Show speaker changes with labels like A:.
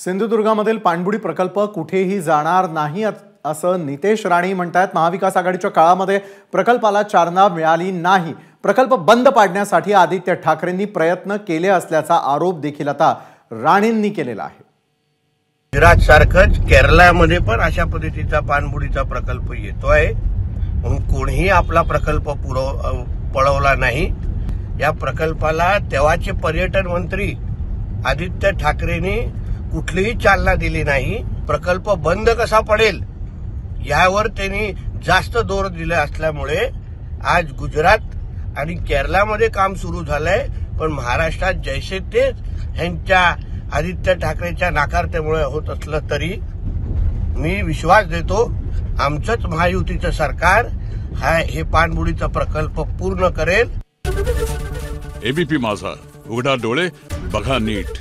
A: सिंधुदुर्गामधील पाणबुडी प्रकल्प कुठेही जाणार नाही असं नितेश राणे म्हणतात। महाविकास आघाडीच्या काळामध्ये प्रकल्पाला चालना मिळाली नाही। प्रकल्प बंद पाडण्यासाठी आदित्य ठाकरेंनी प्रयत्न केले असल्याचा आरोप देखील आता राणेंनी केलेला आहे।
B: गुजरात सारखंच केरळमध्ये पण अशा पद्धतीचा पाणबुडीचा प्रकल्प येतोय, म्हणून कोणीही आपला प्रकल्प पळवला नाही। या प्रकल्पाला तेव्हाचे पर्यटन मंत्री आदित्य ठाकरेंनी कुठलीही चालना दिली नाही। प्रकल्प बंद कसा पडेल यावर त्यांनी जास्त जोर दिला असल्यामुळे आज गुजरात आणि केरळमध्ये काम सुरू झालंय, पण महाराष्ट्रात जैसे ते ह्यांच्या आदित्य ठाकरेच्या नाकारतेमुळे होत असलं तरी मी विश्वास देतो आमचंच महायुतीचं सरकार हे पाणबुडीचा प्रकल्प पूर्ण करेल।
C: एबीपी माझा, उघडा डोळे बघा नीट।